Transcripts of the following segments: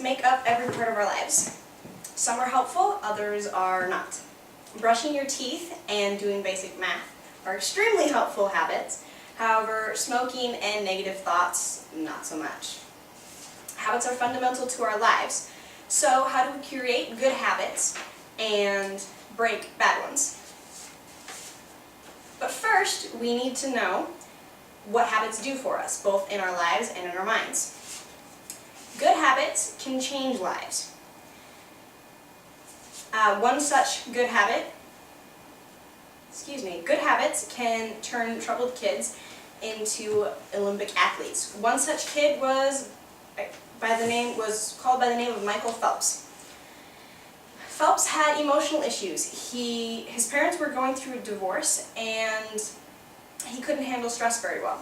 make up every part of our lives. Some are helpful, others are not. Brushing your teeth and doing basic math are extremely helpful habits. However, smoking and negative thoughts, not so much. Habits are fundamental to our lives. So how do we create good habits and break bad ones? But first, we need to know what habits do for us, both in our lives and in our minds. Good habits can change lives. One such good habits can turn troubled kids into Olympic athletes. One such kid was called by the name of Michael Phelps. Phelps had emotional issues. His parents were going through a divorce and he couldn't handle stress very well.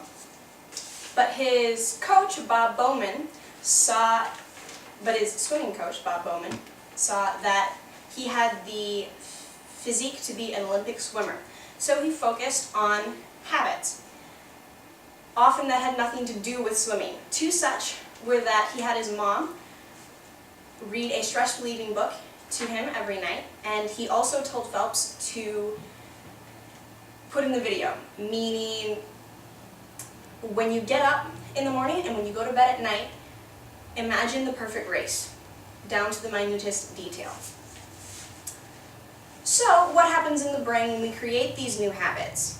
But his coach, Bob Bowman, his swimming coach, Bob Bowman, saw that he had the physique to be an Olympic swimmer. So he focused on habits. Often that had nothing to do with swimming. Two such were that he had his mom read a stress-relieving book to him every night, and he also told Phelps to put in the video, meaning when you get up in the morning and when you go to bed at night, imagine the perfect race, down to the minutest detail. So, what happens in the brain when we create these new habits?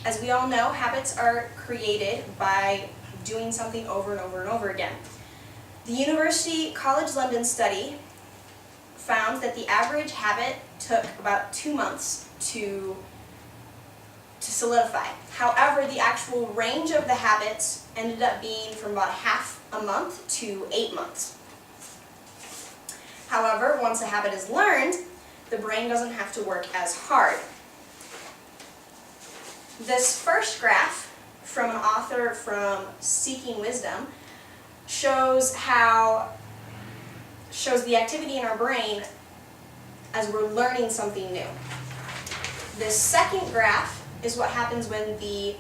As we all know, habits are created by doing something over and over and over again. The University College London study found that the average habit took about 2 months to solidify. However, the actual range of the habits ended up being from about half a month to 8 months. However, once a habit is learned, the brain doesn't have to work as hard. This first graph from an author from Seeking Wisdom shows the activity in our brain as we're learning something new. This second graph is what happens when the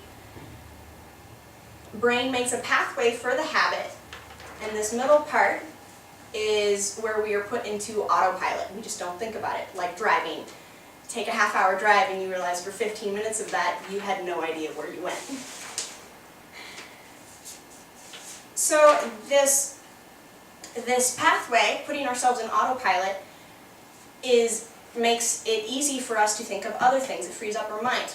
brain makes a pathway for the habit, and this middle part is where we are put into autopilot. We just don't think about it, like driving. Take a half-hour drive and you realize for 15 minutes of that you had no idea where you went. So this pathway, putting ourselves in autopilot, makes it easy for us to think of other things. It frees up our mind.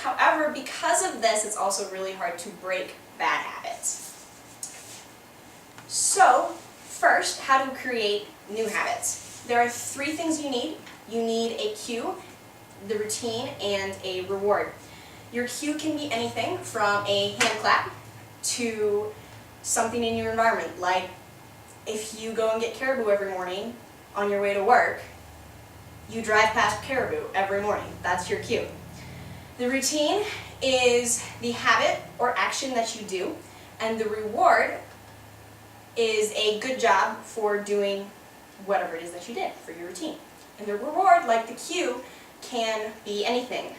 However, because of this, it's also really hard to break bad habits. So, first, how to create new habits. There are 3 things you need. You need a cue, the routine, and a reward. Your cue can be anything from a hand clap to something in your environment, like if you go and get caribou every morning on your way to work, you drive past caribou every morning. That's your cue. The routine is the habit or action that you do, and the reward is a good job for doing whatever it is that you did for your routine. And the reward, like the cue, can be anything.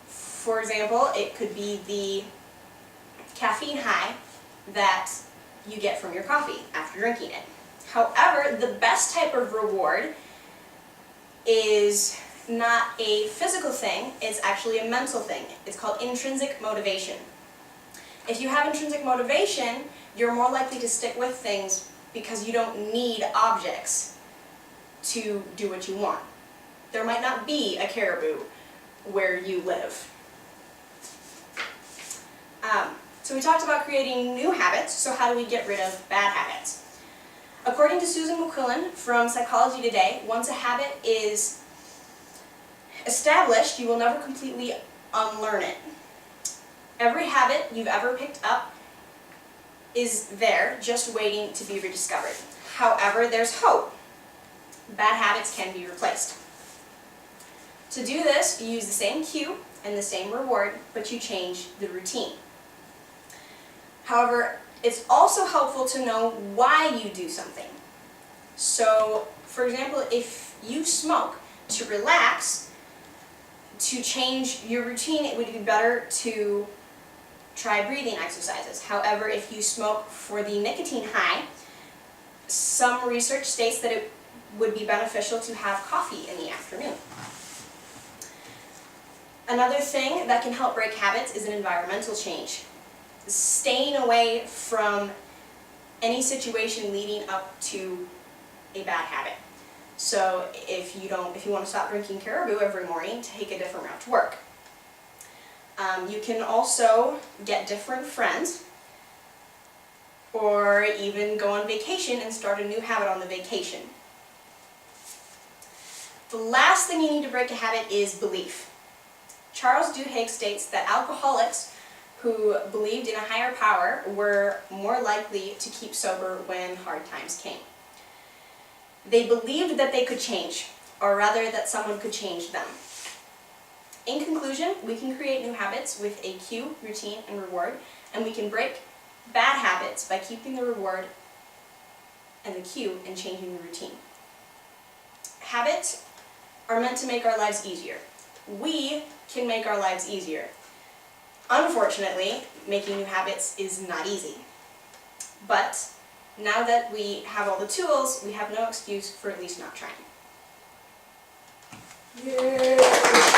For example, it could be the caffeine high that you get from your coffee after drinking it. However, the best type of reward is not a physical thing, it's actually a mental thing. It's called intrinsic motivation. If you have intrinsic motivation, you're more likely to stick with things because you don't need objects to do what you want. There might not be a caribou where you live. So we talked about creating new habits, so how do we get rid of bad habits? According to Susan McQuillan from Psychology Today, once a habit is established, you will never completely unlearn it. Every habit you've ever picked up is there, just waiting to be rediscovered. However, there's hope. Bad habits can be replaced. To do this, you use the same cue and the same reward, but you change the routine. However, it's also helpful to know why you do something. So, for example, if you smoke to relax, to change your routine, it would be better to try breathing exercises. However, if you smoke for the nicotine high, Some research states that it would be beneficial to have coffee in the afternoon. Another thing that can help break habits is an environmental change. Staying away from any situation leading up to a bad habit. So if you want to stop drinking Caribou every morning, take a different route to work. You can also get different friends, or even go on vacation and start a new habit on the vacation. The last thing you need to break a habit is belief. Charles Duhigg states that alcoholics who believed in a higher power were more likely to keep sober when hard times came. They believed that they could change, or rather that someone could change them. In conclusion, we can create new habits with a cue, routine, and reward, and we can break bad habits by keeping the reward and the cue and changing the routine. Habits are meant to make our lives easier. We can make our lives easier. Unfortunately, making new habits is not easy. But now that we have all the tools, we have no excuse for at least not trying. Yay!